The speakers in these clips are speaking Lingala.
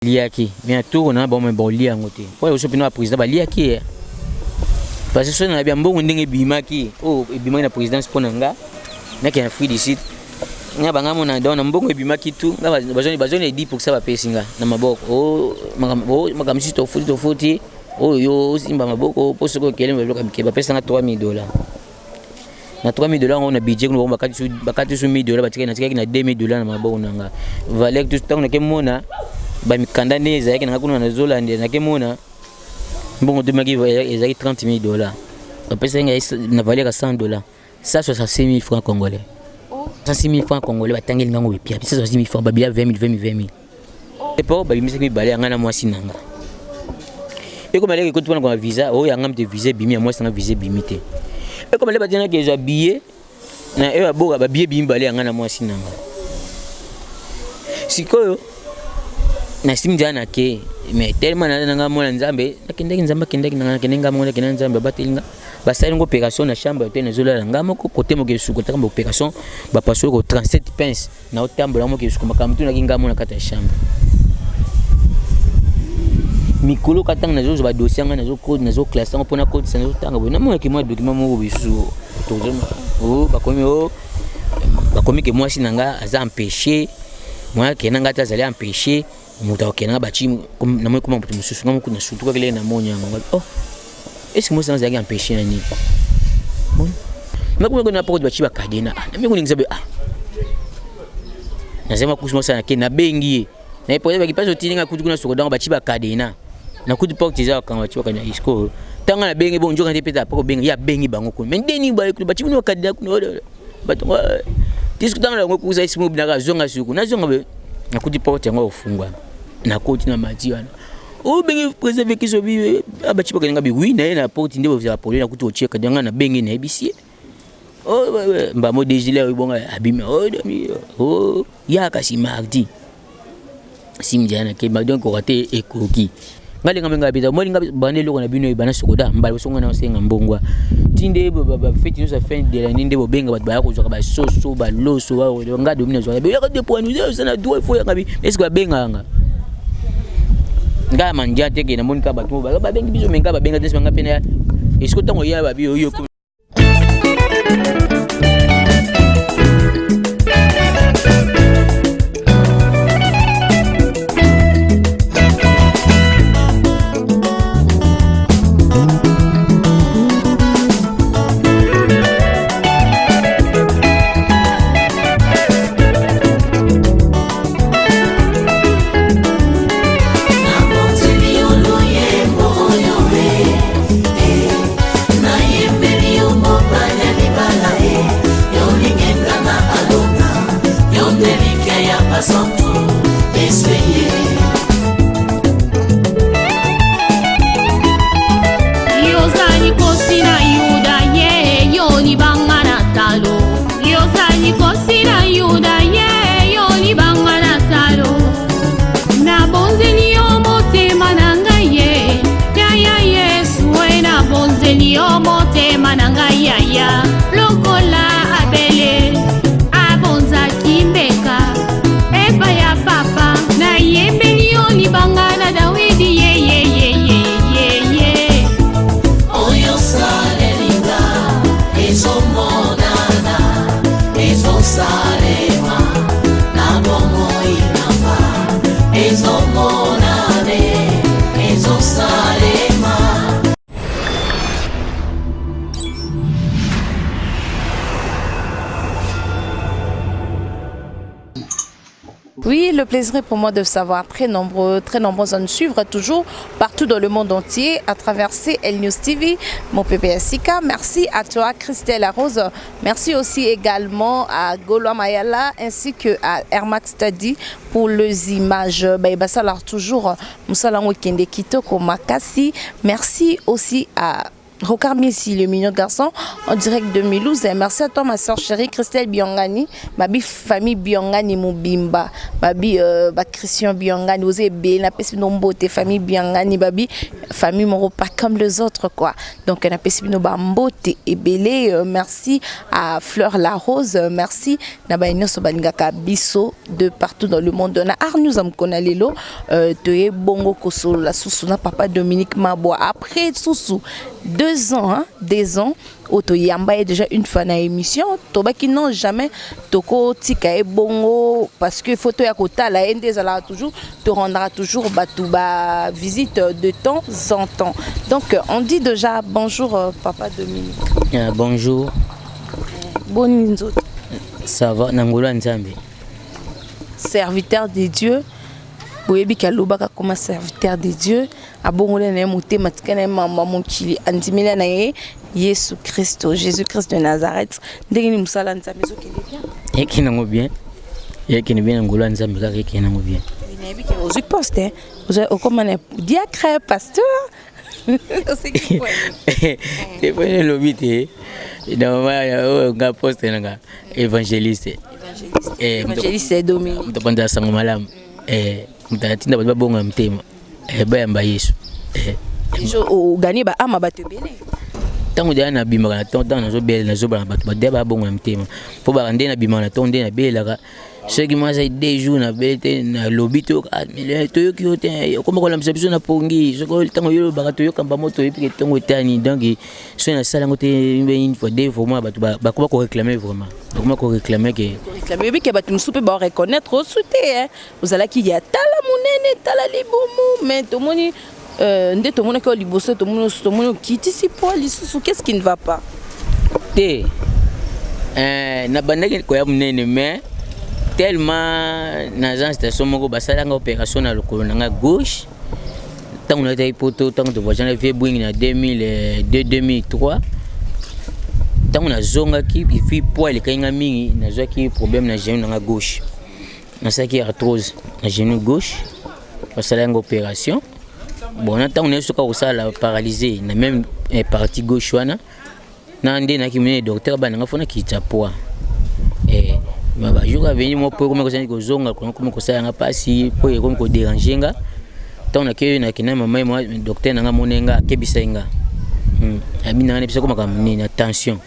liaki mais tout na bon mais bon lia ngote pour so pino président ba liaki parce que so na bien mbongo ndenge bimaki oh bimaki na présidence ponanga na ki Afrique du Sud nga banga mona na mbongo bimaki tout nga bazoni 10% ba pesinga na maboko oh makamisi to futi oh yo simba maboko poso ko kele mbelo kamike ba pesanga $3000 na $3000 on a budget ko bakati su $1000 batika na tika na $2000 na maboko nanga valeur tout temps na ke mona ba mikanda neza yake na kuna na Zolande na kemona mbongo de maki ezaki $30,000 pesa nga na valeur à $100 ça 66 000 francs congolais 66 000 francs congolais batangeli ngango bipia 66 000 francs babila 20 000 et pour ba bimisa ki balé ngana mwasi nanga et comme elle ko tuna ko visa o ya ngam te visa bimi ya mwasi na visa bimite et comme elle batina ke za billet na e ba boka ba billet bimi balé ngana mwasi nanga sikoyo na simjana ke mais tellement na mona nzambe nakendeki nzamba kendeki na kenenga mona kenenga nzambe batelinga basali ngo opération na chambre te na zola ngamo ko côté mo ke suko ta opération ba passo ko 37 pinces na otambola mo ke suko makamtu na kinga mona kata chambre mikolo katanga na zo ba dossier nga na zo code na zo classe ngo pona code sana zo tanga bo na mo ke mo document mo bisu to zo o bakomi ke moi sinanga aza empêché moi kenanga ta zali empêché muta okena bachi na moi kuma mutu mususu ngamu kuna sutu kwa kile na monya ngwa oh est-ce que moi ça nzaki empêcher na ni bon makuma kuna poko bachi bakadena na mimi kuningiza be nasema kusema sana ke na bengi na ipo ba kipaso tininga kutu kuna soko dango bachi bakadena na kutu poko tiza kanga bachi bakanya isko tanga na bengi bon njoka ndepeta poko bengi ya bengi bango ko mais ndeni ba bachi kuna bakadena kuna batonga diskutanga ngo kuza isimu binaka zonga suku na zonga be na kutu poko tenga ofungwa na koti na matiwana o bengi préserver kiso bi abachi bakenga bi oui na na porte ndebo vya pole na kuti ocheka danga na bengi na ebisi o mba mo dégilé bonga abime o ya kasi mardi simjana ke ba donc raté ekoki ngale ngamenga bita mo linga bande loko na bino ibana sokoda mbala songa na senga mbongwa tinde ba feti no sa fin de la ndebo benga bat ba ko zoka ba soso ba loso wa nga domina zoka be ya de point nous ça na deux fois ngabi est-ce que ba benga nga nga manja teke na monika bato ba bengi biso menga ba benga tese nga pena esko tango ya ba biyo yo. Oui, le plaisir est pour moi de savoir très nombreux à nous suivre toujours partout dans le monde entier à travers CL News TV, mon PPSIK. Merci à toi, Christelle Arose. Merci aussi également à Golo Mayala ainsi que à Hermax Tadi pour les images. Toujours Moussalango Kende Kitoko Makasi. Merci aussi à Regarde ici le mignon garçon en direct de Milouz. Merci à toi ma soeur chérie Christelle Biongani, ma famille Biongani Mobimba, babi Christian Biongani, osé bé na pesi nombo tes famille Biongani babi famille moro pas comme les autres quoi. Donc na pesi no bambote et belé merci à Fleur la Rose, merci na ba inoso balingaka biso de partout dans le monde. Na Arnews am konalelo te bongo kosolo la sousou na papa Dominique Maboa après sousou 2 ans, hein, 2 ans, Auto Yamba est déjà une fois dans l'émission. Toba qui n'ont jamais toko tika e bongo parce que photo ya kota la ND ça toujours te rendra toujours batouba visite de temps en temps. Donc on dit déjà bonjour papa Dominique. Bonjour. Bonne nuit. Ça va Nangolo Nzambe. Serviteur de Dieu. Boyebi kalobaka comme serviteur de Dieu abongole na moté matikana mama mokili andimela na Yesu Christo Jésus Christ de Nazareth ndenge ni musala nzambe zokende bien ekinango bien yekene bien ngolo nzambe kaka ekinango bien binabi ke ozu poste ozu komana diacre pasteur c'est qui quoi et voilà l'obité dans ma nga poste nga évangéliste Dominique mtapanda sango malamu mtatinda ba bonga mtema bayamba Yesu o gani ba ama bato bele tango dia na bimaka na ton dans nazo bela nazo ba bato ba deba bonga mtema po ba ndena bimaka na ton ndena bela ce qui m'a dit 2 jours na bete na lobito mais to yo ki te comme ko la msebiso na pongi ce ko tango yo ba to yo kamba moto et puis tango tani donc so na sala ngote une fois 2 fois moi ba ko réclamer vraiment donc ko réclamer que réclamer que ba tumsupe ba reconnaître au souté hein vous allez qui y a tala munene tala libomo mais to moni ndé to moni ko liboso to moni kiti si po lisusu qu'est-ce qui ne va pas te na bandaki ko ya munene mais tellement dans station moko basalanga opération na lokolo nanga gauche tant on a été poto tant de voisin fait bring na 2003 tant on a zonga ki puis poids le kainga mingi na zoki problème na genou nanga gauche na saki arthrose na genou gauche basalanga opération bon na tant on est soka osala paralysé na même partie gauche wana na ndé na kimene docteur bananga fona kita poids ba jour a venir moi pour comment ko zonga comment ko sala nga pasi pour comme ko déranger nga tant na ke na kina mama moi docteur nga monenga kebisa nga abina na bisa ko makamni na tension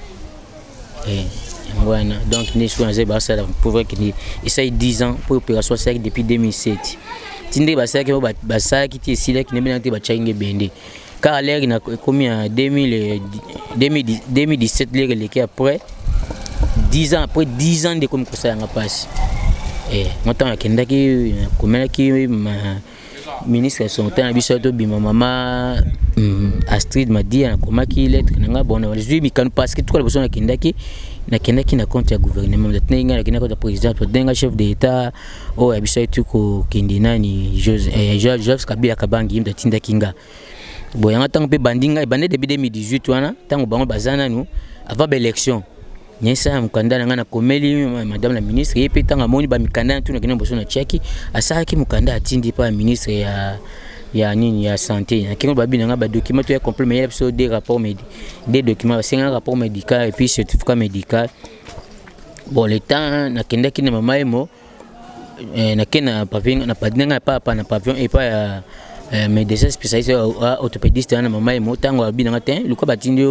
ngwana donc ni so na ze ba sala pour vrai que ni essaye 10 ans pour opération ça depuis 2007 tinde ba sala ke ba sala ki ti sila ki ne bena te ba chainge bende car l'air na komi en 2017 les qui après 10 ans après 10 ans de comme ça nga passe maintenant akendaki komelaki ministre son temps na biso to bima mama Astrid Madia na komaki lettre nga bon je lui mikano parce que tout la personne akendaki na compte ya gouvernement d'atenga na compte président to denga chef d'état o biso tu ko kindina ni Joseph Kabila Kabangi mtatinda kinga boyanga tango pe bandinga bande depuis 2018 wana tango bango bazana nous avant l'élection nyesa mukanda nga na komeli madame la ministre et puis tanga moni ba mikanda tu na kina boso na cheki asaki mukanda atindi pa ministre ya nini ya santé na kingo babi nga ba document ya complément ya episode des rapports des documents c'est un rapport médical et puis certificat médical bon le temps na kenda kina mama emo na kena paving na padinga pa na pavillon et pas médecin spécialiste orthopédiste na mama emo tango abi na ten luko batindi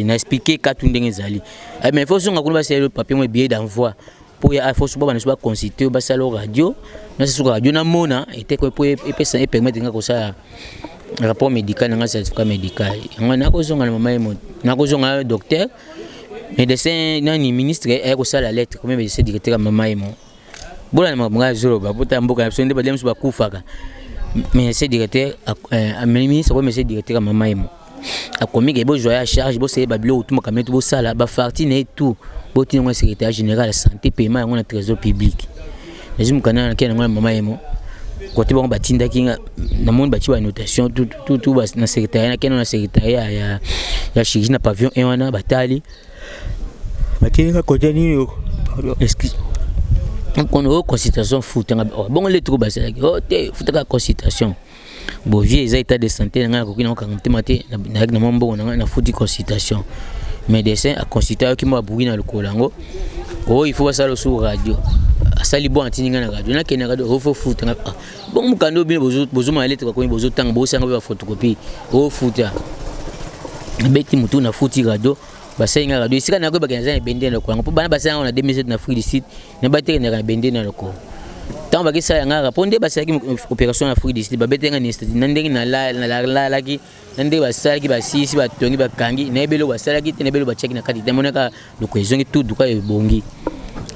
na expliquer ka tundenge zali mais faut songa ko ba c'est le papier mo billet d'envoi pour ya faut soba na soba consulter ba sala radio na c'est radio na mona était ko pour et permettre nga ko ça rapport médical na certificat médical ngana ko songa na mama emo na ko songa docteur médecin na ni ministre et ko sala lettre comme médecin directeur mama emo bola na mga zoro ba puta mboka na sonde ba dem soba kufaka mais c'est directeur ministre comme c'est directeur mama emo a commis que bo joya charge bo c'est babilo tout mo kameto bo sala ba farti ne tout bo tingo secrétaire général de santé paiement on a trésor public les mukana na kena mama emo côté bon batinda kinga na monde bati ba notation tout na secrétaire na kena na secrétaire ya chirurgie na pavillon et wana batali batinga côté ni excuse on a consultation foot bon les troubles c'est oh te foutaka consultation bon vieux ils état de santé nga ko kina ko maté na mambo na futi consultation médecin a consulter qui m'a bougi na le kolango oh il faut passer sur radio asali bon antininga na radio na kena radio faut futa bon mukando bien bozo ma lettre ko bozo tanga bo sanga ba photocopie oh futa beti mutu na futi radio basenga radio isika na ko bakenza na bende na kolango po bana basanga na 2007 na free site na bateke na bende na ko tant que ça nga répondre parce que opération na free site ba betenga ni state ndenge na la ki ndenge ba sala ki ba sisi ba tongi ba kangi na ebelo ba sala ki na ebelo ba check na kati temonaka le cohésion tout du quoi bongi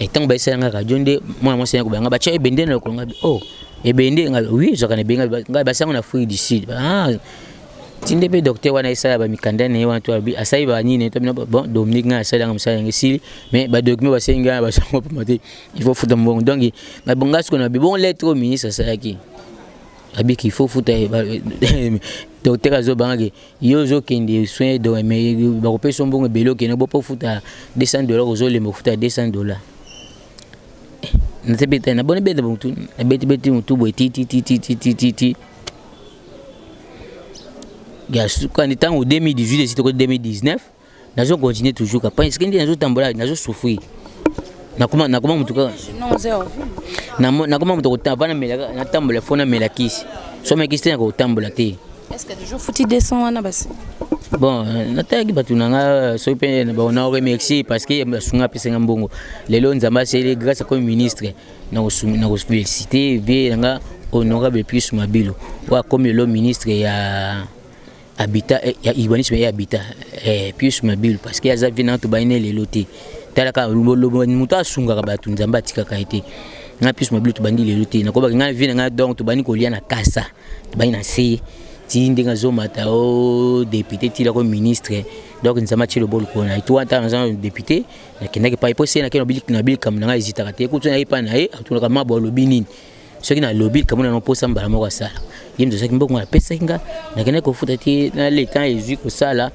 et tant ba sala nga radio nde moi c'est ko banga ba che bende na ko nga oh e bende nga oui zo kana benga nga ba sanga na free site ah tinde pe docteur wana isala ba mikanda ne wana to abi asai ba nini to bon Dominique nga asala nga msala ngisili mais ba document ba senga ba sango pa mate il faut foutre mbongo donc ba bonga ce qu'on a bon lettre au ministre ça qui abi qu'il faut foutre docteur azo banga yo zo kende soin do mais ba ko pe son bongo belo ke no bo po foutre $200 ozo le mo foutre $200 na te beta na bonne beta bontu na beti mutu bo ti quand il est en 2018 et 2019, nous avons continué toujours. Parce que nous avons souffert. Nous avons souffert. Est-ce que toujours faut-il descendre bon, on a remercié parce que nous avons grâce à ministre, nous avons félicité honorable plus Mabilo. Comme le ministre habitat urbanisme et habitat puis mobile parce que ya vina to baine le loté talaka muta sunga ba tunzamba tika kaite na puis mobile to bandi le loté na ko ba nga vina nga donc to bani ko lia na kasa to bani na se ti ndinga zo mata o député ti la ko ministre donc nzama ti le bol ko na to anta na député na kinaki pa ipo se na kino bilik na bil kam na hésiter kate ko tuna ipa na e atuna kama bo lobini soki na lobby kamuna no posa mbala moko sala yimzo saki mboko na pesa kinga na kene ko futa ti na le temps ezu ko sala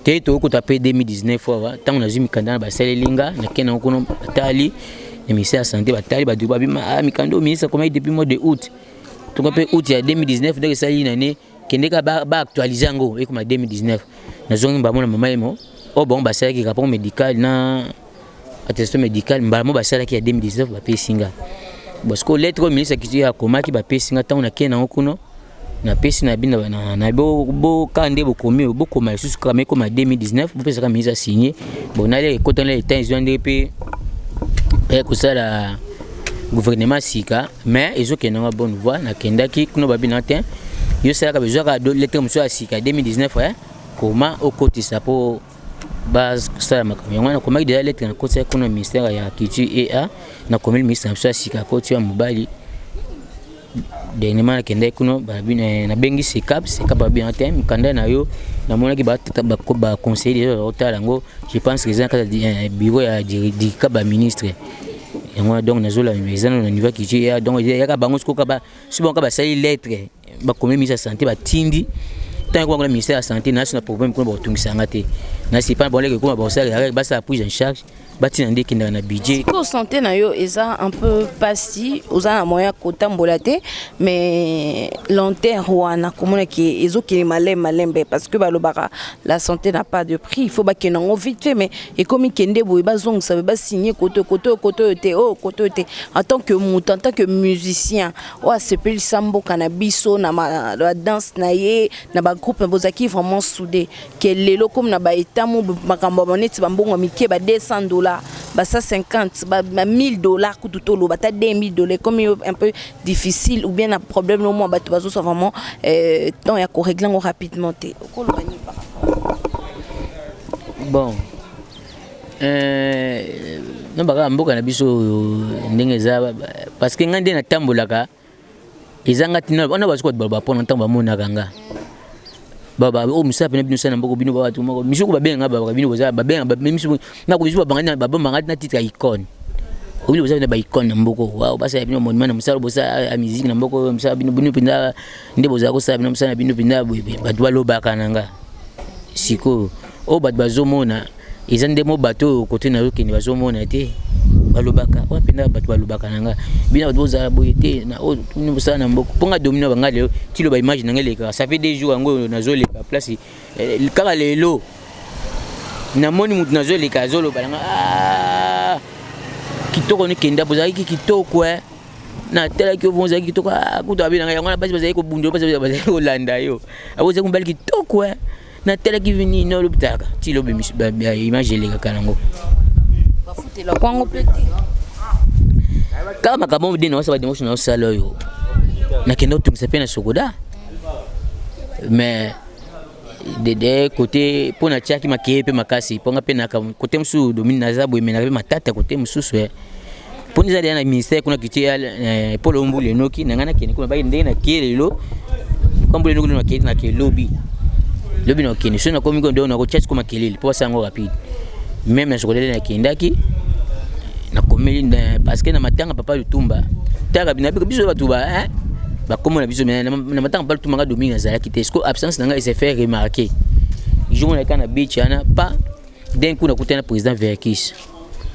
te to ko taper 2019 fois tant na zumi kanda ba salelinga na kene ko no tali le ministère de santé ba tali ba duba bi ma mikando ministre comme depuis mois de août to ko pe août ya 2019 de sali na ne kende ka ba actualiser ngo e ko ma 2019 na zongi ba mona mama emo o bon ba sala ki rapport médical na attestation médical mbala mo ba sala ki ya 2019 ba pe singa parce que lettre ministre qui a komaki ba pesi ngata na kena okuno na pesi na binda na bo kande bo komi bo koma susu kama ko ma 2019 bo pesa ka ministre signé bon na le kotana le temps ils ont DP ko sala gouvernement sika mais ils ont kena bonne voie na kendaki kuno ba binata yo sala ka besoin ka lettre monsieur sika 2019 comment au côté ça pour base ça makamyo ngana ko maki de lettre na côté économie ministère ya culture et a na comme le ministre na sika côté ya mobali de ne mana kende kuno ba bina na bengi sekap ba bien tem kanda na yo na mona ki ba conseiller hôtel ngo je pense que ça bureau ya di ka ba ministre yango donc na zola mezana na niveau culture et donc ya ka bango ko ka ba subon ka ba sali lettre ba comme ministre santé ba tindi tant que le ministère de la santé n'a pas de problème pour le tout ça na c'est pas bon les comme bon ça ba ça prise en charge bati ndé ki na budget ko santé na yo eza un peu pasi oza moya kotambola te mais lanterne wana komona ki ezoki malembe parce que balobaka la santé n'a pas de prix il faut ba kenango vite fait mais et comme kende boy bazong ça ba signer côté te en tant que mutant en tant que musicien o asepeli sambo kanabiso na la danse na ye na ba groupe bozaki vraiment soudé que lelo comme na ba etamu makambo moneti bambongo mike ba $200 bah ça 50 bah $1000 tout lo bah t'as $2000 comme un peu difficile ou bien un problème au moins bah tu vas vraiment donc il y a qu'on régler rapidement bon non bah mboka na biso ndenge za parce que ngande na tambolaka ezanga tina on a basko ba pona ntambo mona kanga baba o musape na bino sana mboko bino ba tu moko misuku ba benga ba bino boza ba benga ba misuku na ko biso ba banga ba banga na titre icon o bino boza na ba icon na mboko waaw basa bino monument na musala boza a musique na mboko musala bino pinda nde boza ko sa bino musala bino pinda ba dwa loba kananga siko o ba bazomona ezande mo bato côté na yo kini bazomona te balobaka o penda bato balobaka nanga bina bato za boyete na o ni ça na mboko ponga dominer banga leo tilo ba image nanga leka ça fait des jours ngo nazo leka place kaka lelo na moni mutu nazo leka zolo balanga kitoko ni kenda bozaki kitoko na tela ki ovonza kitoko kuto abina nga ngana basi bazaki ko bundo basi bazaki ko landa yo aboza kumbali kitoko na tela ki vini no lubitaka tilo be image leka kanango bafutela kwango pete kama makambo dino wasa bademo na sala yo na kendo tungisa pena sokoda mais de côté pona tiaki makepe makasi ponga pena ka côté musu domine na zabo imena pe matata côté mususu poni za na ministère kuna kitia polo mbule noki nangana kene kuna bayi ndenge na kielelo kwambule noki na kieli na lobby na kene so na komi ko ndo na ko chat ko makelele po sango rapide même na sokolele na kindaki na komeli parce que na matanga papa lutumba taka binabi biso batuba ba comme na biso na matanga papa lutumba nga domine za ki tesco absence nanga se fait remarquer jour na kana beach ana pas d'un coup na kutana président Verkis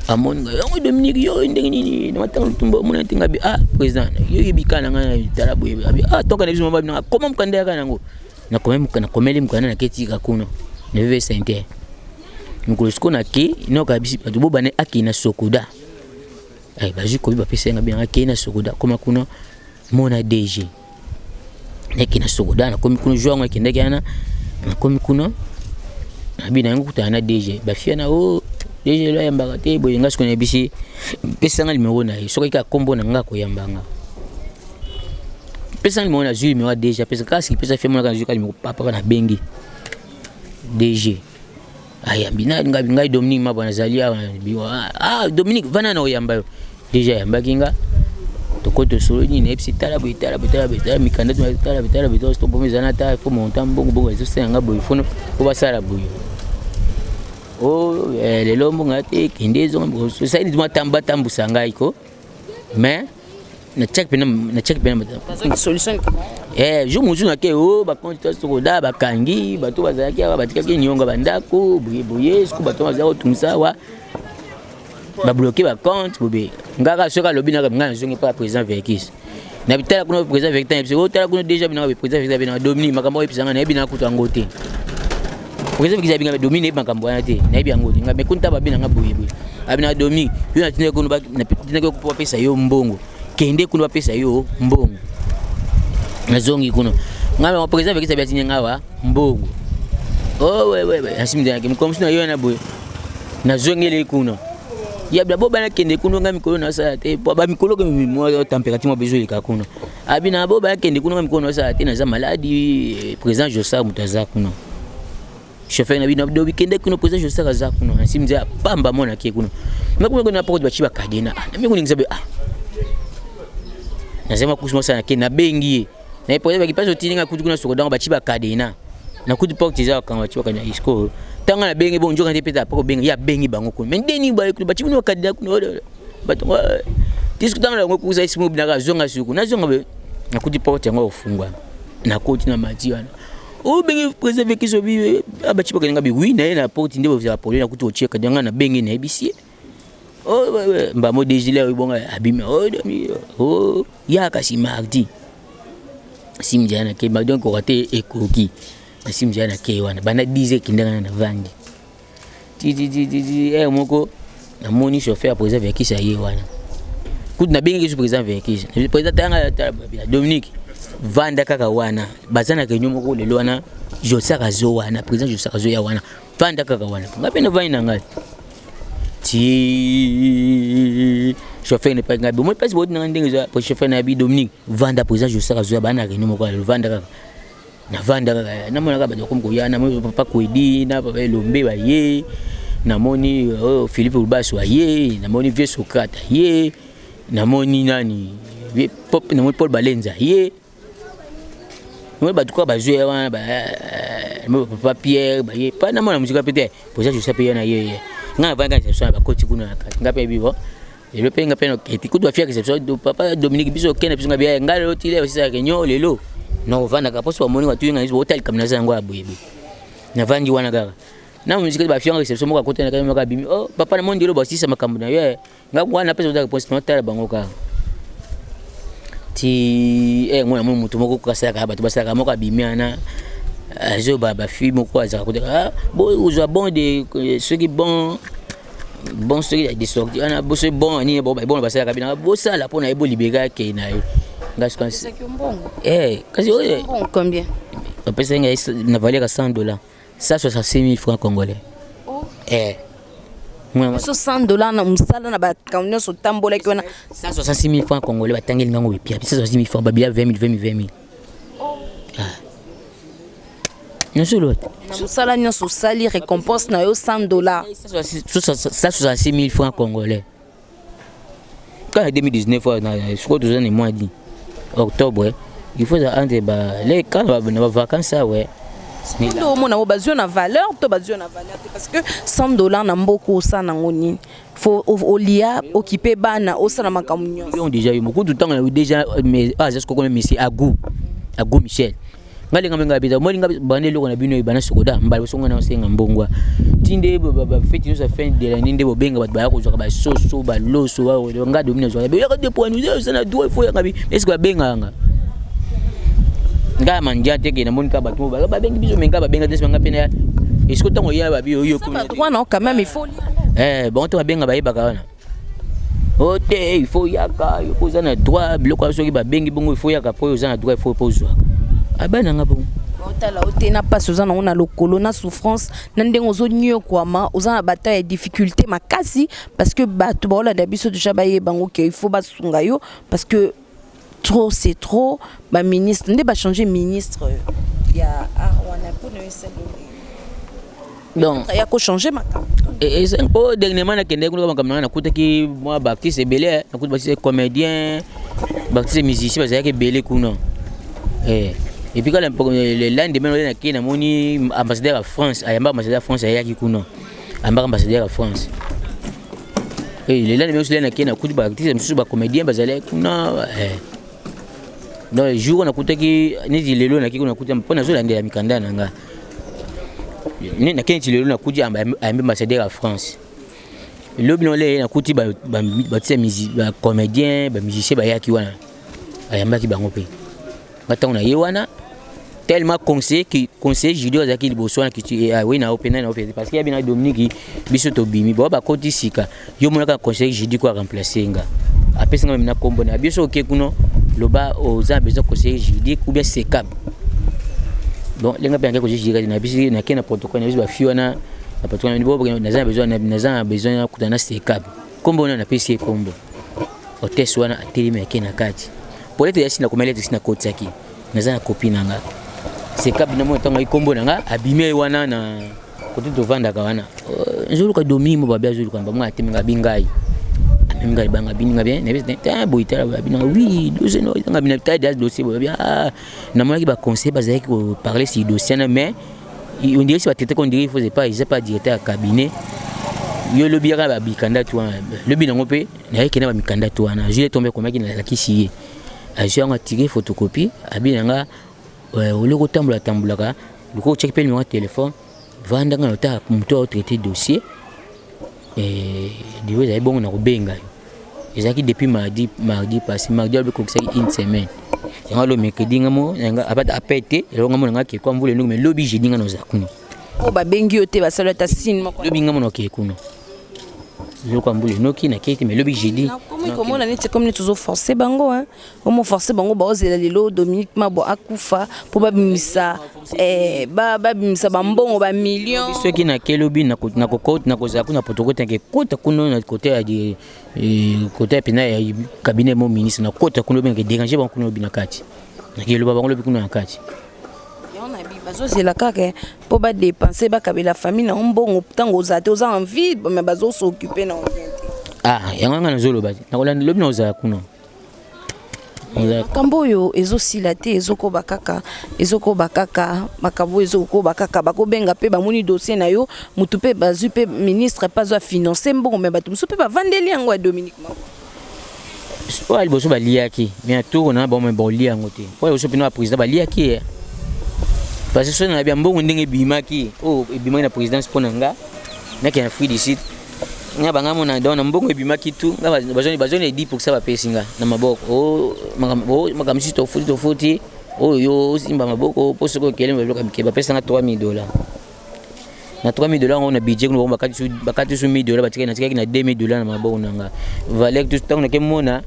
amon nga Dominique yo ndenge nini na matanga lutumba mona tinga bi président yo yibikana nga talabu abi toka na biso mababa comment mkandaya kana ngo na komeli mkana na ketika kuno ne veve sente ngulusko na ke no kabisi batu bobane akina sokoda ay baji ko biba pesa nga bien akina sokoda koma kuno mona DG nekina sokoda na komi kuno joango kende kana na komi kuno abina ngo kutana DG bafia na DG lo yamba te boyenga sko na bisi pesa nga limero na so ka kombo na nga ko yambanga pesa limero na zui limero DG pesa kasi pesa fia mona ka zui ka limero papa na bengi DG aya bina ngai Dominique mabana zalia biwa Dominique vana na oyamba yo deja yamba kinga tokoto solo ni nepsi tala mikanda tala beto stop mezana ta fo monta bongo zo senga boy fono ko basala boy le lombo ngate kindezo so sai ni tamba tambusanga iko mais na check pena solution jo muzu na ke ba konta sokoda ba kangi bato bazaki aba batika ke nyonga bandako boye sku bato bazako tumisa wa ba bloquer ba compte bobe ngaka soka lobi na ngana zongi pa président Verkis na bitala kuna président Verkis na tala kuna déjà bina ba président Verkis bina Dominique makambo episanga na bina kutu angote président Verkis bina Dominique makambo ana te na bina angote ngabe kunta ba bina ngaboye boye abina Dominique yo na tineka kuna ba na tineka ko pesa yo mbongo kende kuna pesa yo mbongo nazongi kuna ngaba président Verkis abiatinye ngawa mbongo we asimza yake mkomsina yo na boye nazongele kuna ya bla boba na kende kuna ngami mikolo na sa te ba mikolo ke mo température mo besoin ka kuna abina boba kende kuna ngami mikolo na sa te na za maladi président Josa mutaza kuna chauffeur na bina do weekend kuna président Josa kaza kuna asimza pamba mona ke kuna ngakuna kuna poko bachiba kadena na mimi kuningizabe nasema kusema sana ke na bengi na ipo ba kipaso tininga kutu kuna sokoda bachiba kadena na kutu poko tiza kanga bachiba kana isko tanga na bengi bonjo kan tepeta poko bengi ya bengi bango kuna mendeni ba kutu bachiba no kadena kuna bato diskutanga na ngoku za isimu bina zonga suku na zonga be na kutu poko tanga ofungwa na koti na matiwana bengi président Verkis obi abachiba kana bi wi na poko ndebo za pole na kutu ocheka danga na bengi na ebisi mba mo dejile ibonga abime ya kasi mardi simjana ke ba donc raté ekoki simjana ke wana bana 10 kindanga na vangi moko na moni chauffeur président Verkis aye wana kutu na bengi président Verkis président tanga Dominique vanda kaka wana bazana ke nyomo ko lelo wana Josa kazo wana président Josa kazo ya wana vanda kaka wana ngape na vani na ngati ti chauffeur ne pas ngabe moi pas bodi na ndenge za chauffeur na bi Dominique vanda président Josa kazo bana ke nyomo ko vanda kaka na vanda kaka na mona ka ba ko yana mo papa Kwedi na papa Lombe ba ye na moni Philippe Urbaso ye na moni Vieux Socrate ye na moni nani pop na moni Paul Balenza ye moi ba tuka ba jouer wana ba mo papa Pierre ba ye pa na mona musique peut-être président Josa pe yana ye nga vanga reception ba koti kuna ngape bibo lelo penga peno keti kudwa fia reception do papa Dominique biso kena biso ngabia ngalo tile sisa kenyo lelo no vanda ka poso moni watu nga hizo hotel kamna zangu abuyebe na vangi wana gaga na musique ba fianga réception mo ka côté na ka bimi oh papa na mondelo ba sisa makambo na yo nga kwana pesa za réponse no tala bango ka ti ngona mo mutu moko ka sala ka bato ba sala ka mo ka bimi ana azo ba fi mo ko za côté bo uzwa bon de ceux qui bon ceux qui des sorties ana bo c'est bon ni bon ba sala ka bina bo sala pona ebo libérer ke na yo ngas kan c'est que mbongo kasi combien pesa nga na valeur à $100 ça 66 000 francs congolais. Oh. So $100 na musala na ba kaunyo so tambola kiona 166 000 francs congolais batangeli ngango bipia 166 000 francs babia 20 000. Oh. Non solo. Na musala nyonso sali récompense na yo $100. 166 000 francs congolais. Quand 2019 je crois 2 ans et mois dit octobre il faut entre les quand na vacances ouais. Ndo mona wo bazio na valeur to bazio na valeur parce que $100 na mboko ça na ngoni faut olia occuper bana osala makamunyo on déjà eu beaucoup de temps déjà mais je connais monsieur Agou Michel ngalinga menga bita molinga bane loko na bino ibana sokoda mbali songa na senga mbongwa tinde ba feti no sa fin de l'année ndebo benga bat ba ko zoka ba soso ba loso wa nga domina zoka be ya de point nous ça na doit faut ya ngabi est-ce que benga nga nga manja teke na monika bato ba bengi biso menga ba benga des banga pena est-ce que tango ya ba bio yo kuna droit non quand même il faut bon to ba benga ba yeba kana ote il faut yaka yo poza na droit bloko so ki ba bengi bongo il faut yaka po yo za na droit il faut pozo abana nga bongo otala otena pas oza na ona lokolo na souffrance na ndengo zo nyo kwama oza na bataille ya difficulté makasi parce que bato ba ola da biso déjà ba yebango ke il faut basunga yo parce que trop c'est trop ba ministre ndé ba changer ministre ya arwana pour ne se donc ya ko changer makam et c'est po dernièrement na kende ko makam na kuta ki moi Baptiste belé na kuta Baptiste comédien Baptiste musicien parce que belé kuno et puis quand le lendemain on a qui na moni ambassadeur à France ayamba ambassadeur à France ayaki kuno ambassadeur à France et le lendemain aussi na qui na kuta Baptiste mususu ba comédien bazale kuno non le jour on a coûté qui ni lelo na ki kuna kuta mpona zo landela mikanda nanga ni na kenti lelo na kuja ambassadeur à France le bilon le na kuti ba tia musique ba comédien ba musicien ba yaki wana ayamba ki bango pe batanga na yewana tellement conseiller Julio Zaki liboso na ki oui na open parce qu'il y a bien Dominique biso to bimi ba koti sika yo monaka conseiller Julio ko remplacer nga apesa nga mina kombo na biso ke kuno loba aux a besoin conseiller juridique ou bien SECAB bon les gars bien que juridique na bisi na kena protocole na bisi ba fiona na protocole ni bobo na besoin kutana SECAB kombo na pesi kombo hôtesse wana atelime kena kati pour être yasi na komelete sina kotsaki na copine nga SECAB na mo tanga kombo na abime wana na kote to vanda ka wana nzulu ka domimo ba bia zulu ka ba mwate nga bingai nga banga bininga bien ne bita boitala ba binanga oui dossier no nga bina ta des dossier ba bien na moi qui ba conseil ba zaki ko parler sur dossier na mais on dirait si ba tete qu'on dirait il faut pas il pas directeur cabinet yo le biara ba bikanda to le binango pe na yake na ba mikanda to na je tomber comme qui na la kisi a je nga tirer photocopie abinanga o le ko tambula ka le ko check pe numéro de téléphone vanda nga ta muto traiter dossier et diwe za bon na kobenga ezaki depuis mardi passé mardi a ko une semaine nga lo mercredi ngamo nga abata apete lo ngamo nga ke kwa mvule mais lobi jeudi nga no zakuni o ba bengi yote ba sala ta signe moko lobi ngamo no ke kuno lo kwa mvule no ki na kete mais lobi jeudi comment on est comme toujours forcer bango hein comment forcer bango ba ozela lelo Dominique Mabo akufa pour ba bimisa ba bimisa ba mbongo ba million ceux qui na kelobi na kokota na kozaka na protocole ke kota kuno na côté ya di côté pena ya cabinet mon ministre na kota kuno bien que déranger ba kuno bina kati na keloba bango lobi kuno na kati bazo zela kaka po ba dépenser ba kabela famille na mbongo tango zate oza envie mais bazo s'occuper na yanga na zolo ba na kolanda lobi na oza kuno makambo oyo ezosila te ezokoba kaka makambo ezokoba kaka bakobenga mpe bamoni dossier na yo mutu mpe bazwi mpe ministre mpe azwa finance mbongo me bato mosusu mpe bavandeli yango ya Dominique Mabo oyo liboso baliaki mais atoko na bome bolia yango te oyo liboso mpena baprésident baliaki parce que so na bien mbongo ndenge bimaki oh bimaki na présidence ponanga na ki Afrique du Sud nga banga mona na mbongo bimaki tu nga bazoni 10% ba pesinga na maboko oh makamisi to futi oh yo simba maboko poso ko kele ba pesa nga $3000 na $3000 on a budget ko bakati su $1000 batika na tika na $2000 na maboko nanga valeur tout temps na ke mona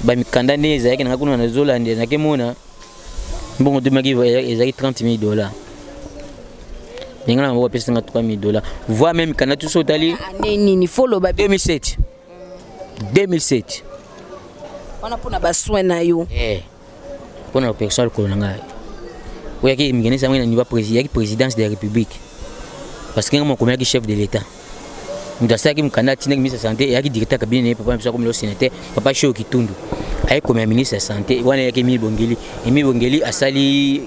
ba mikanda neza yake na kuna na Zolande na ke mona mbongo de maki ezaki $30,000 ninga na pesa nga $3000 voire même kana tout sotali nini follow ba 2007 on a pona ba soin na yo pona personne ko nanga oyaki mingene sa ngena ni ba présidence de la République parce que ngamo komaki chef de l'état mudasaki mkanda tina ministre santé yaki directeur cabinet papa msa comme le sénateur papa Cheo Kitundu ay comme ministre santé wana yaki mi bongeli asali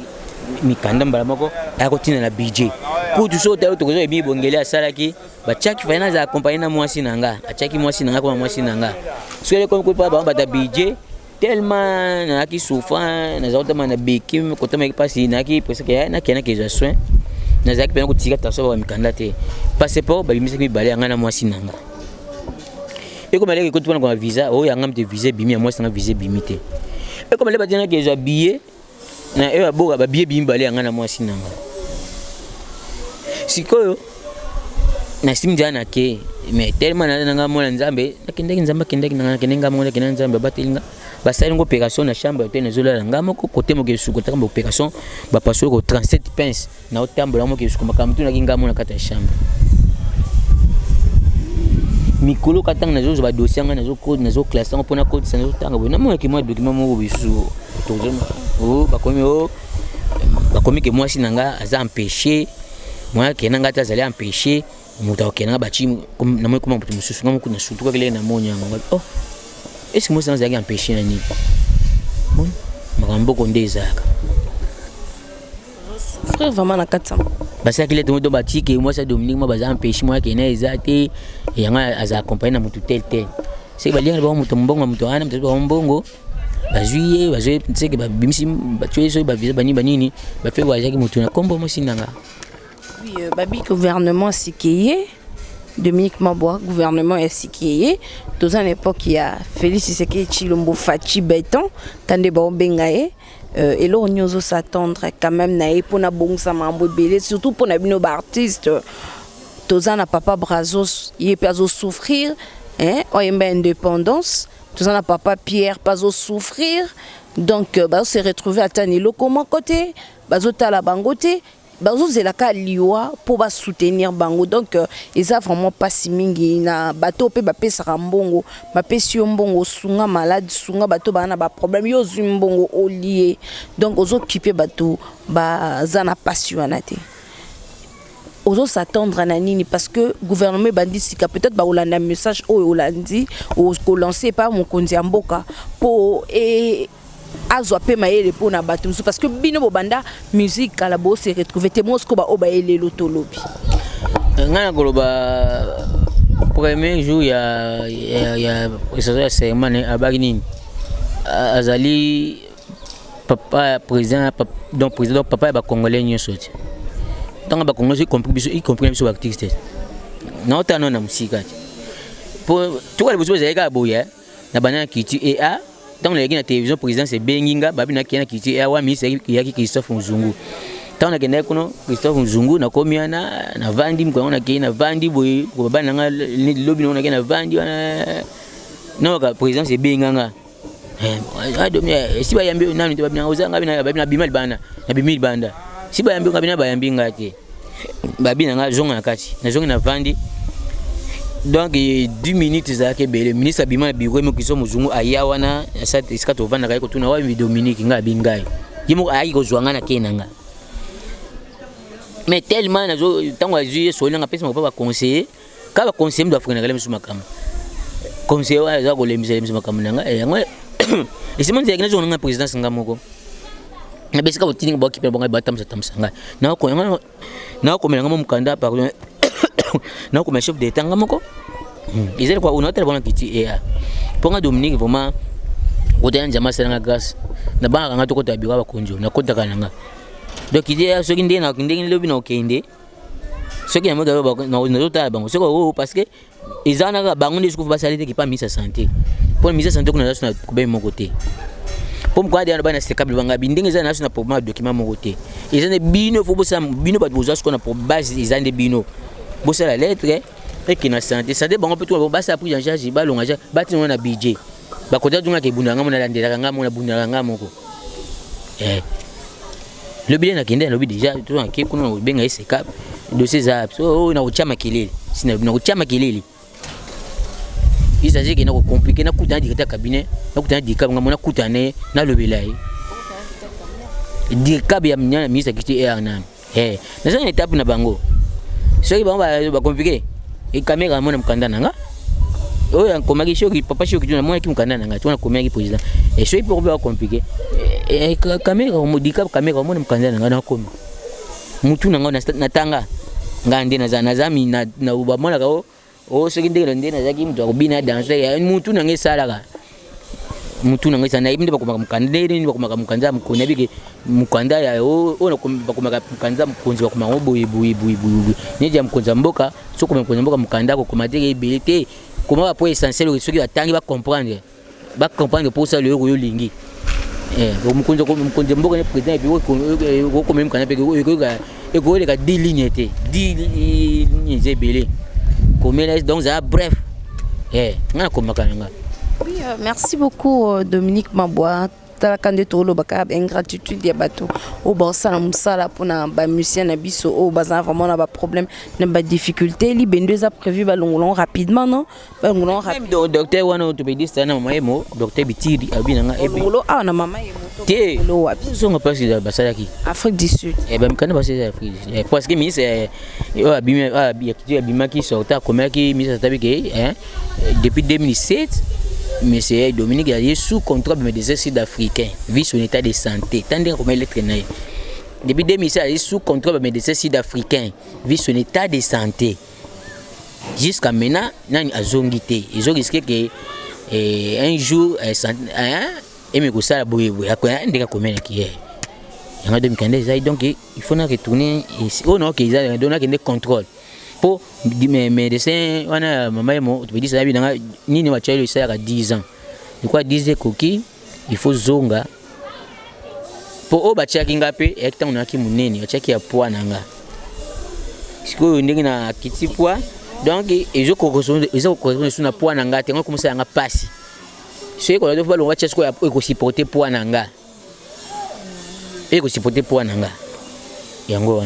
mikanda mbala moko ayako tina na budget pour tout ça to mi bongeli asalaki ba chaki finance accompagner na mwasi nanga achaki mwasi nanga comme mwasi nanga sele comme ko pa ba ta budget tellement na ki souffrant na zauta mana bekim ko tama ki pasi na ki presque na kena ke soin na zaki pena ko tika taso ba mikanda te passeport ba bimisi ki bale ngana mwasi nanga et comme elle ko tuna ko visa o ya ngam te visa bimi mwasi nanga visa bimi te et comme elle ba tina ke zo billet na e ba boka ba billet bimi bale ngana mwasi nanga sikoyo na simjana ke mais tellement na nanga mona nzambe nakendeki nzamba kendeki nanga kenenga mona kenanga nzambe batelinga basali ngo opération na chambre te na zola nga moko côté mo ke suko ta opération ba passo ko 37 pinces na otambola mo ke suko makamtu na kinga mona kata chambre mikolo katang na zo ba dossier nga na zo code na zo classe ngo pona code sana zo tanga bona mo ke mo document mo bisu to zo o bakomi ke mwasi nanga aza empêché moi ke nanga ta zali empêché muta okena bachi na mo kuma mutu mususu nga mo kuna sutu ka kile na monya ngo oh est-ce que moi ça n'a empêché na ni bon makambo ko ndezaka frère vraiment na katsa basa kile to bati ke moi ça Dominique moi baza empêché moi ke na ezate yanga aza accompagner na mutu tel c'est balia ba mutu mbongo mutu ana mutu ba mbongo bazuye c'est que ba bimisi ba tuer so ba visa bani banini ba fait voyager mutu na kombo mo sinanga oui babi gouvernement sikeye Dominique Maboa, gouvernement SIKIE. Dans une époque, il y a Félix Tshisekedi Tshilombo Fachi Béton, Kande Baobengaye. Et là, on ose s'attendre quand même pour na bongsa mambo belé, surtout pour na bino artistes. Dans un papa Brazos, il est pas au souffrir, hein, on aime indépendance. Dans un papa Pierre, pas au souffrir. Donc, on s'est retrouvé à Tanilo comment côté, bazo tala bangote. Bazo zelaka liwa pour ba soutenir bango donc ils a vraiment pas si mingi na bato pe ba pesa mbongo ba pesi mbongo sunga malade sunga bato bana ba problème yo zumbongo olié donc ozo occuper bato ba zana passionate ozo s'attendre à nini parce que gouvernement bandi sika peut-être ba olanda message o olandi o ko lancer par mon konzi mboka pour et azo pe maele pour na bato parce que bino banda musique kala bo se retrouver te mosko ba obaele lotolobi ngana koloba premier jour ya ça c'est mané abaki nini azali papa président donc président papa ba congolais nyoso tant ba congolais y compris biso ba artiste na otano na musika pour tout le besoin zeka boya na bana kiti et a dans la télévision président c'est Benginga babina kiana kiti ya wa ministre yaki Christophe Nzungu tant na kenda kono Christophe Nzungu na komiana na vandi mko na kina vandi boy ko bana nga lobby na kina vandi na ka président c'est Benganga adomi si ba yambi nani to babina uzanga babina bimali bana na bimili banda si ba yambi ngabina ba yambi ngati babina nga zonga na kati na zonga na vandi. Donc 10 minutes za ke bele ministre bima biro mo kiso muzungu ayawana sa iskato vana kai ko tuna wa Dominique nga bingai yimo ayi ko zwanga na kenanga mais tellement nazo tango azuye so nga pesa mo pa conseiller ka ba conseiller ndo afrika ngale msuma kama conseiller wa za ko lemisa msuma kama nga nga isi monzi yakina zo nga president nga moko na besika ko tininga ba kipe bonga ba tamsa nga na ko mela nga mo mukanda pa na ko chef d'état nga moko ils quoi on a très bon kiti et pour Dominique vraiment ko tanya jama sala nga grâce na ba nga to ko tabira ba konjo na ko taka nga donc il dit soki ndenge na ndenge lobi na okende soki ya moto na zotala bango soki o parce que eza na bango nde soki basali te ki pa ministre santé pour ministre santé kuna na kubé mon côté pour moi dia na bana stekable banga bindenge eza na problème document mon côté eza ne bino faut bosa bino ba boza ce qu'on a pour base eza ne bino bosa la lettre et qui na santé bango peut tout basa pris en charge ba longa ba tino na budget ba kota dunga ke bunanga mona landela nga mona bunanga nga moko le bilan na kende lobi déjà tout en ke kuna benga stekable dossier za so na uchama kelele sina na uchama kelele il s'agit que na ko compliqué na kutana directeur cabinet na kutana dikab nga mona kutana na lobelai dikab ya mnyana ministre kiti na na ça étape na bango so ki bango ba compliqué e caméra mona mkanda nanga oya komaki shoki papa shoki tuna mona ki mkanda nanga tuna komaki président et so pour ba compliqué e caméra mo dikab caméra mona mkanda nanga na komi mutu nanga na tanga ngande na zami na ba mona ka o soki ndenge ndena zaki mtu akubina danser ya mutu nange salaka mutu nange sana ibinde bakomaka mukandere ni bakomaka mukanza mukona bike mukanda ya o na bakomaka mukanza mukonzi bakomaka boye ni ya mukonza mboka soko mukonza mboka mukanda ko komateke ibete koma po essentiel soki batangi ba comprendre pour ça le yo lingi mukonza mboka ni président et ko ko même kana pe ko le ka 10 lignes te 10 lignes zebele. Donc, bref. Oui, merci beaucoup, Dominique Mabois. Talakande tolo baka ingratitude ya bato au basa na musala pona ba musicien na biso au bazan vraiment na ba problème na ba difficulté li bendeza prévu ba longolon rapidement non ba longolon rapidement docteur wana to be distance na mama emo docteur bitiri abina nga ebe longolo na mama emo te lo wapi so nga pasi da basala ki Afrique du Sud ba mkana basi ya Afrique parce que ministre abima ki sorta comme ki ministre tabi depuis 2007 Monsieur Dominique est sous contrôle de médecins sud-africains, vu son état de santé. Tandis qu'on met le traîner. Depuis 2007, il est sous contrôle de médecins sud-africains, vu son état de santé. Jusqu'à maintenant, il y a zongité. Ils ont risqué que un jour, donc il faut retourner ici. Oh non, qu'ils ont donné un contrôle. Pour mes médecins, on a maman, tu me dis ça, ni ne va-t-il ça à 10 ans. De quoi 10 coquilles, il faut zonga. Pour au bâtir kingape, et que on a qui mouneni, on check qui a poids nanga. Ce que on dit na kiti poids, donc ils ont correspondre sur na poids nanga, t'es comme ça à passer. Ce qu'on a de fois on va checker quoi pour supporter poids nanga. Et que supporter poids nanga. Yango.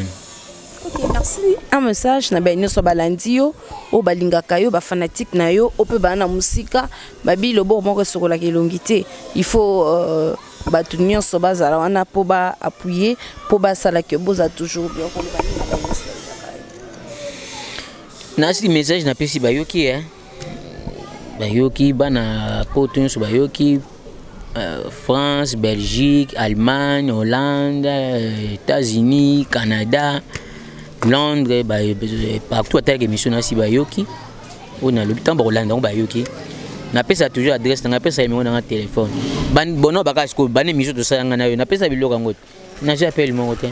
Ok, merci. Un message na ben nyoso balandio o balingaka yo ba fanatique na yo o pe bana musika babi lobo moko sokola kelongité il faut batu nyoso bazala wana po ba appuyer po ba sala que boza toujours bien ko na si message na pesi bayoki bayoki bana po nyoso bayoki France, Belgique, Allemagne, Hollande, États-Unis, Canada, Londres, partout à tel émission na si bayoki on a le temps pour Hollande on bayoki na pesa toujours adresse na pesa numéro na téléphone ban bono baka sko ban émission de ça na yo na pesa biloko ngot na j'appelle mon hôtel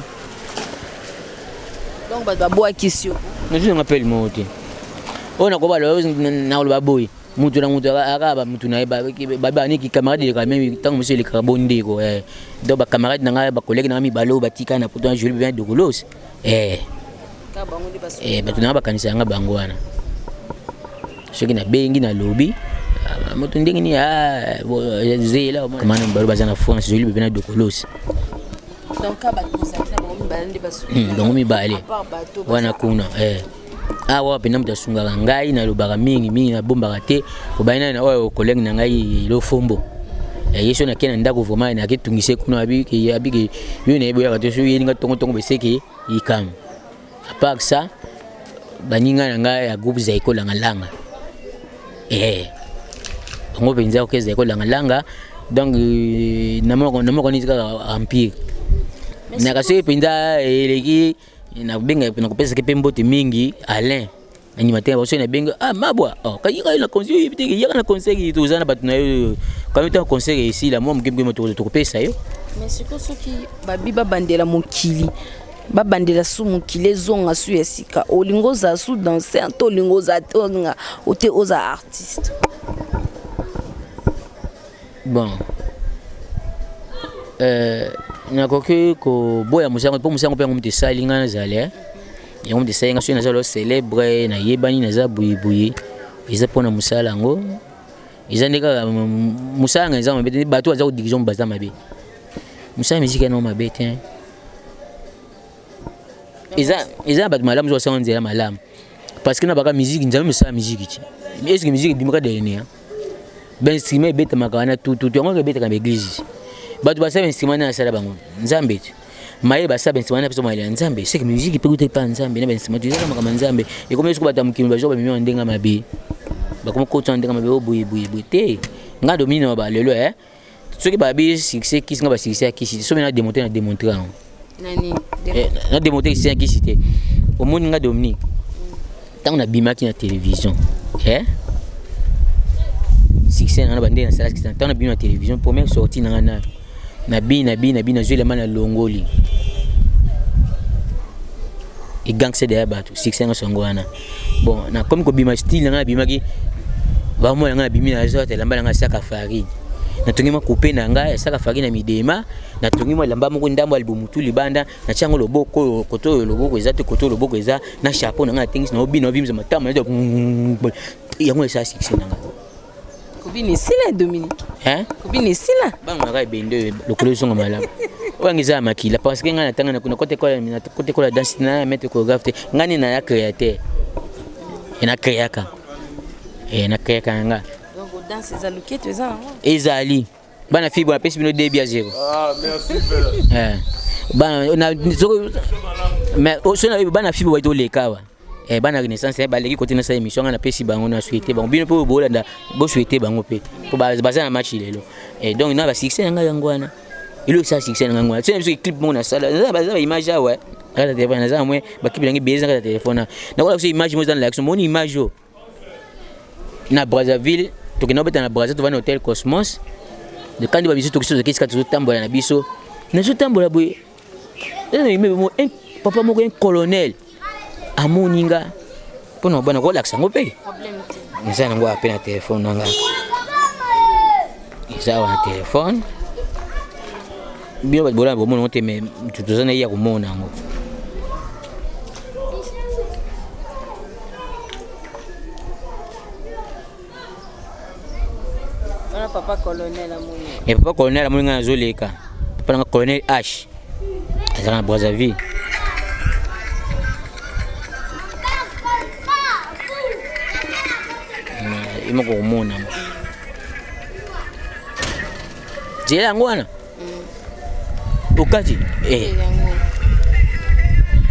donc ba boa question na je m'appelle mon hôtel on a ko ba lo na lo baboy mutu na mutu akaba mutu na ba ni ki camarade quand même tant monsieur le carbone ko donc ba camarade na ba collègue na mi balo batika na pourtant je bien de golos batu na bakanisa yanga bango wana soki na bengi na lobby moto ndenge ni zela komana mbalo baza na France joli bebe na dokolos donc donc mibale wana kuna awa pena mutasunga ngai na lobaka mingi na bombaka te kobaina na oyo collègue na ngai lo fombo yeso na kena ndako vraiment na ketungise kuna abiki yo na eboya ka to so yeninga tongo beseke ikam. À part ça, baninga nanga ya groupe za école langa. Bango benza ok za école langa. Donc namo ni ka empire. Na kasi pinda eleki na benga na kopesa ke pembote mingi Alain. Animateur ba so na benga mabwa. Kayika na conseil yibite yaka na conseil tozana batuna yo. Quand tu conseil ici la moi mgembe moto to kopesa yo. Mais ce que ceux qui babiba bandela mokili babandela su mokili ezonga su esika olingo za su danser to olingo za tonga ote oza artiste. Bon nakoki ko boya musango po musango pe ngomte salinga na zale yango mte salinga so na zalo célèbre na yebani na za buyi eza pona musala ngo eza ndeka musanga eza mabe bato aza ko division baza mabe musala musique no mabe te eza bato malamu zo sa nzela malamu parce que na baka musique nzambe musala musique ti est-ce que musique bimaka dernier ben instrument beta makana tout yango beta ka église bato basaba instrument na sala bango nzambe ti maye basaba instrument na peso maile nzambe c'est que musique peut goûter pas nzambe na instrument tu zaka makama nzambe et comme est-ce que bata mukimi ba joba mimi ndenga mabe ba comme ko tanda mabe obuyi te nga domine ba lelo ceux qui babi succès qui nga ba succès qui so na démontrer nani na démontrer c'est qui cité au monde nga domine tant na bimaki na télévision succès na bande na sala qui tant na bimaki na télévision première sortie na zule mana longoli et gangster de bato succès na songwana bon na comme ko bima style na bimaki ba mo na bimi na zote lamba na saka farine na tongi ma couper na nga saka farine na midema na tongi ma lamba moko ndambo albumu libanda na chango loboko koto loboko ezate koto loboko eza na chapeau na nga things na obi na vimza matama yango esa succès na nga Kobini sila Dominique. Kobini sila. Banga ka bende lokolo songa malamu. Wangiza makila parce que ngana tanga na kuna côté quoi danse na mettre chorégraphe ngani na ya créateur. Ina créaka. Na créaka nga. Donc danse za luketo eza. Ezali. Bana fibre na pesi bino début à 0. Ah merci frère. Bana na mais so na bana fibre wa to lekawa. Bana renaissance ba leki côté na sa émission na pesi bango na souhaiter bango bino po bolanda bo souhaiter bango pe po baza na match lelo donc na ba succès nga yangwana ilo sa succès nga ngwana c'est un clip mon na sala ba image ouais ala téléphone na za moi ba kibi langi beza ka téléphone na wala image mo dans l'action mon image na Brazzaville to kina beta na Brazzaville to va na hôtel Cosmos de quand ba biso to kiso kiska to tambola na biso na so tambola boy un papa moko un colonel amoninga pona bana ko laksa ngope problème te nzana ngo apena téléphone nanga isa wa téléphone bio bola bo mono te me tutuzana ya kumona ngo ona papa colonel amoninga papa colonel amoninga zoleka papa nga colonel H azana Brazzaville imoko kumona jela ngwana ukati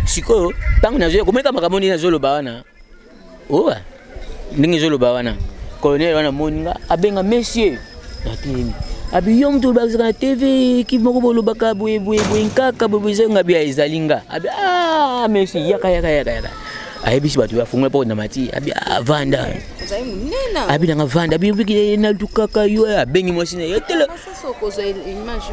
siko tangu nazo kumeka makamoni na zolo bawana owa ndingi zolo bawana colonel wana moninga abenga monsieur natini abi yom to bazaka na TV ki moko bolo baka boye nkaka boye zenga bia izalinga abi merci yaka ayebisi bato bafungula po na mati abi vanda ozai munena abi na vanda abi biki na dukaka yo abengi mwasi na yetela sasa ko zo image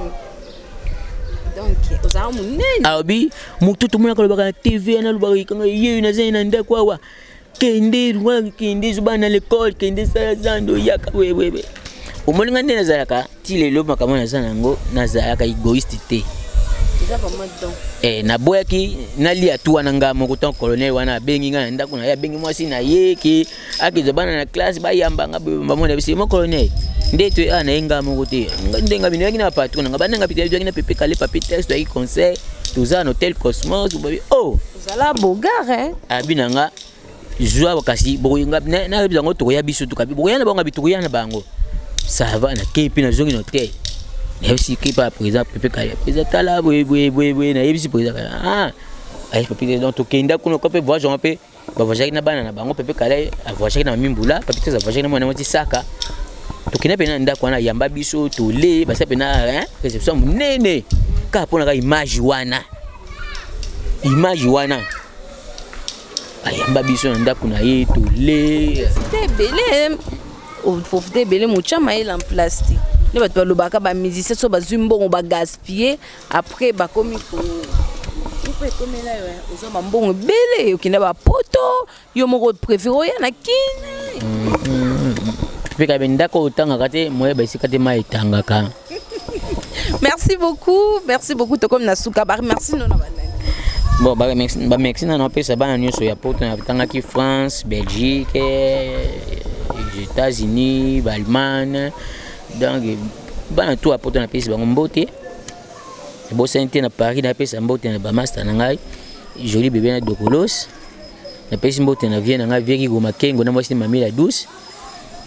donc ozai munena abi mututu mwana ko baka TV na lubaka ikanga yeyo na zena ndako awa kende zubana l'école kende sala zando yaka wewe umolinga ndena zalaka tilelo makamona zanango na zalaka egoiste te na boyaki nalia tu wana ngamo kutan colonel wana bengi nga ndako na ya bengi mwasi na yeki akizo bana na classe ba yamba nga bamona bisi mo colonel ndeto ana engamo kote ndenga bino yakina patron nga bana nga pitya yakina pepe kale papier test yi conseil tuza no hôtel Cosmos bobi zala bogare abina nga joa wakasi boyinga na bizango to ya biso to kabi boyana bango bituya na bango ça va na kepi na zongi no hotel Yebisi kipa président pepe kaya président tala boy na yebisi président ay papi donc to kenda kuno ko pe voyage on pe ba voyage na bana na bango pepe kala a voyage na mimbula papi te za voyage na mwana moti saka to kina pe na nda kwa na yamba biso to le ba sa pe na réception munene ka pona ka image wana ayamba biso na nda kuna ye to le c'était belé au faut belé mucha maïl en plastique ne bato balobaka ba musicien so bazwi mbongo ba gaspiller après bakomi ko komela yo ozo mbongo bele okina ba poto yo moko préféré oya na kine peka bendako utanga kate moye basika te mai tangaka. Merci beaucoup to comme nasuka ba merci non na banani. Bon ba merci na no pesa bana nyonso ya poto na tanga ki France, Belgique, États-Unis, Allemagne. Donc bana tout apoto na pesa bango mbote. Bo sente na Paris na pesa mbote na ba master na ngai. Joli bébé na Dokolos. Na pesa mbote na Vienne na Vieki Goma Kengo na mwasi mamila 12.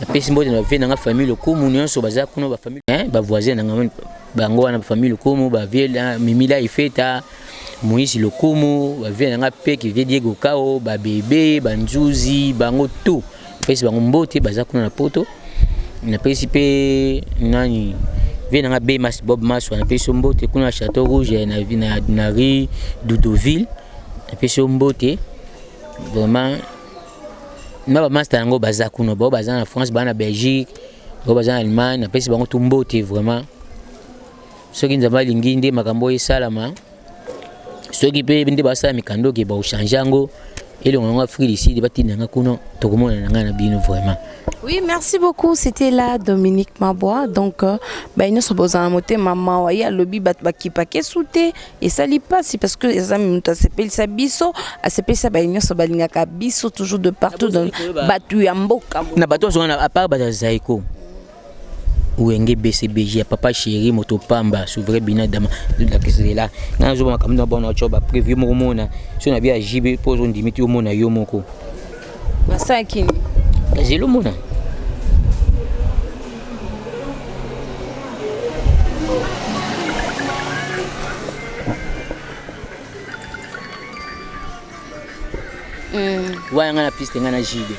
Na pesa mbote na Vienne na famille Komu nyonso baza kuno ba famille ba voisin na ngai bango na famille Komu ba Vielle Mimila Ifeta Moïse Lokumu ba Vienne na pe ki vie Diego Kao ba bébé ba Nzuzi bango tout. Pesa bango mbote baza kuno na poto. Na pesa pe nani Vienne na be mas Bob Maswa na pesa mbote kuna Château Rouge na rue Doudoville. Na pesa mbote vraiment na ba master yango baza kuno ba baza na France ba na Belgique ba baza na Allemagne na pesa bango tumbote vraiment soki nzamba lingi nde makambo esalama soki pe nde basala mikando ke ba changer yango ele on a Afrique ici ba tinanga kuno tokomona nanga na bino vraiment. Oui, merci beaucoup. C'était là Dominique Mabois. Donc, nous sommes en moté maman ouais lobby bat qui paquet souté et ça li passe parce que les amis nous s'appelle ça biso, à s'appelle ça nous sommes balingaka biso toujours de partout dans batu ya mboka. Na bato on a à part Zaiko. Ouenge BCBG papa chéri motopamba souverain bina dama la question là. Na zo makambo na bona choba prévu mo mona. So na bia JB pose on dimiti o mona yo moko. Basa kini. Zelo mona. Wanga na piste ngana jibe.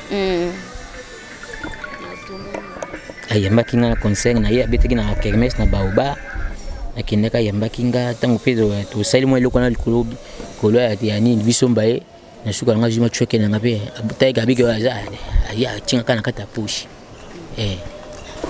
Ayambaki ngana concert na ye abeteki na kermesse na Baoba. Na kineka yambaki nga tango pezo to sali mo eloko na likolo kolo ya nini biso mbaye na suka nga jima chweke na ngabe abutai gabike wa za ya tinga kana kata push.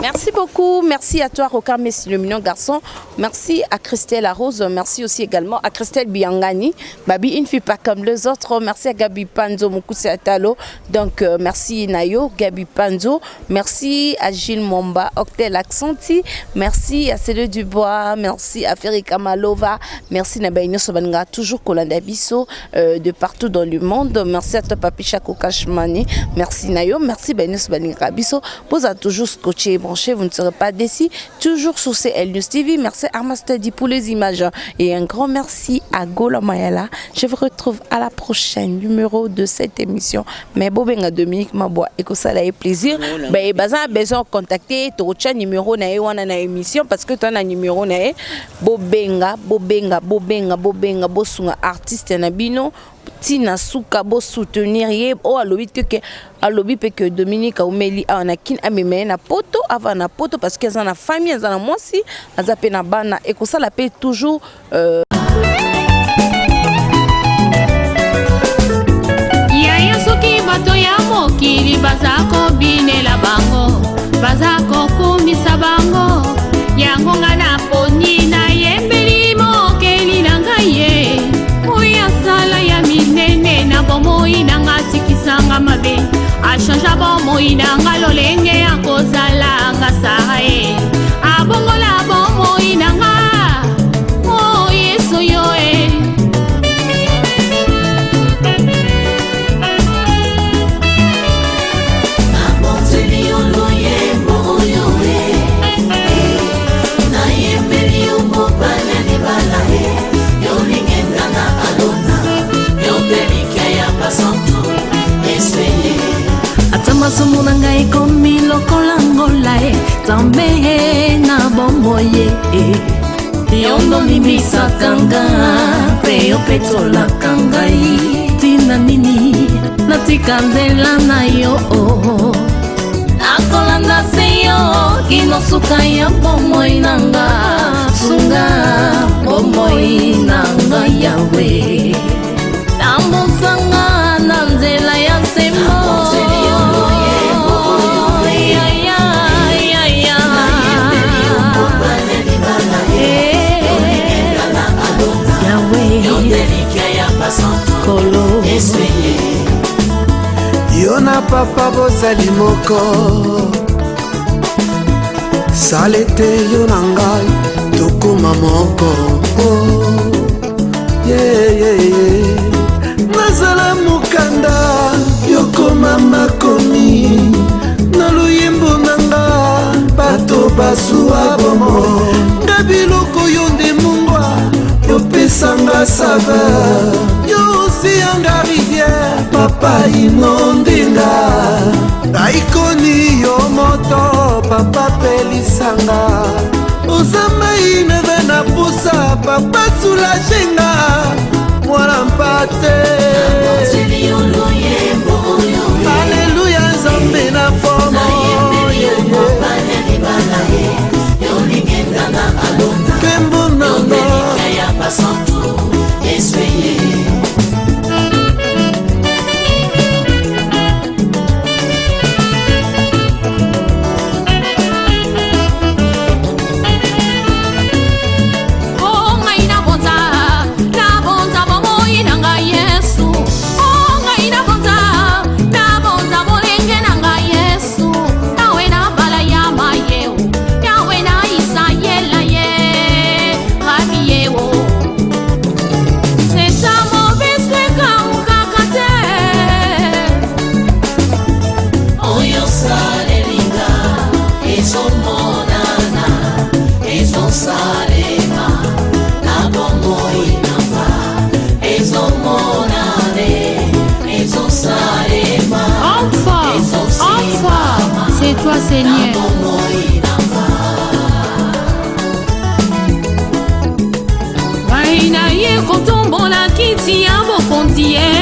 Merci beaucoup, merci à toi Roka Messi le mignon garçon, merci à Christelle Arose, merci aussi également à Christelle Biangani, Babi une fille pas comme les autres, merci à Gabi Panzo Moukoussi Atalo, donc merci Nayo, Gabi Panzo, merci à Gilles Momba, Octel Accenti, merci à Cédric Dubois, merci à Ferika Malova, merci Nabaïno Sobanga, toujours Kolanda Bisso, de partout dans le monde, merci à toi Papi Chako Kashmani, merci Nayo, merci Baïno Sobanga Bisso, vous avez toujours scotché. Vous ne serez pas déçus. Toujours sur CL News TV. Merci à Armastadi pour les images. Et un grand merci à Gola Mayala. Je vous retrouve à la prochaine numéro de cette émission. Mais Bobenga Dominique Mabois et que ça a plaisir. Ben, a besoin de contacter ton numéro na émission parce que tu as un numéro na Bobenga Bosunga artiste na bino. Tina suka bo soutenir ye o alobi que Dominique Aumeli a kin ameme na poto avant na poto parce que za na famille za na mosi za pe na bana et que ça la paie toujours ya soki bato ya mokili bazako binela bango bazako kumisa bango yango ngana poni na yembeli mokeli na ngaye oya sala ya minene na bomoi na ngati kisanga mabe achanja bomoi na ngalolenge ya kozala ngasae abongola bomoi na nga o yeso yoe Atamasomo na ngai komi lokola ngola Zambe na bomoye Yondo mimisaka nga Pe yo petolaka ngai Tina nini natika nzela na yo Nakolanda se yo Kinosuka ya bomoi na nga Sunga bomoi na nga yawe Tambosanga na nzela ya semo papa bozali moko sala ete yo na ngai tokoma moko nazala mokanda yokoma makomi na luyembo na nga bato basuwa bomo nga biloko yo nde mungwa yopesanga saveur yo osiyanga rivière papa inondenga ngaikoni yo moto papa pelisanga ozamai neve na pusa papa sulagenga mwana mpate aleluya nzambe na pomo pembo nanga toi Seigneur. Waina ye kotombola kiti ya bokonti ye